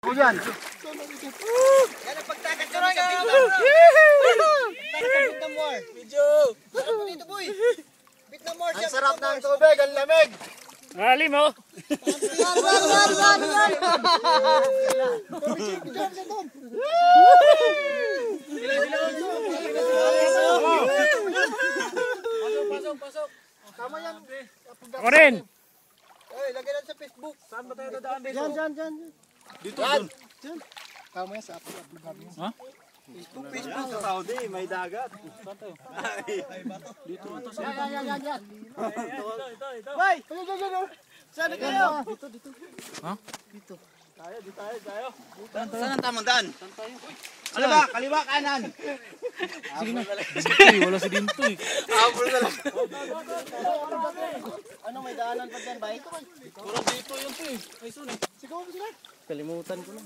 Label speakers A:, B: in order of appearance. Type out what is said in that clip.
A: Ako yan.
B: Yan ang pagtakat ka rin sa Vietnam War. Medyo. Sarap po dito, boy. Vietnam War.
A: Ang sarap ng tubig, ang lamig.
C: Alim oh.
B: Pasok.
A: Tama yan.
C: Ako rin.
B: Oy, lagyan natin sa Facebook.
A: Saan ba tayo dadaan dito? Diyan. Dito. Tama yan sa upload namin.
C: Ha?
B: Facebook.
A: Sa Saudi, may dagat. Dito. Yan. Bay! Saan kayo? Dito.
C: Ha?
A: Dito. Tayo.
B: Saan ang tamang daan?
A: Ano ba? Kaliwa, kanan.
C: Sige na. Uy, wala si Dinto eh.
A: Abol na lang.
B: Ano, may daanan pa dyan, bay?
C: Parang dito yun to eh. Ay, sun eh.
A: Kalimutan ko na.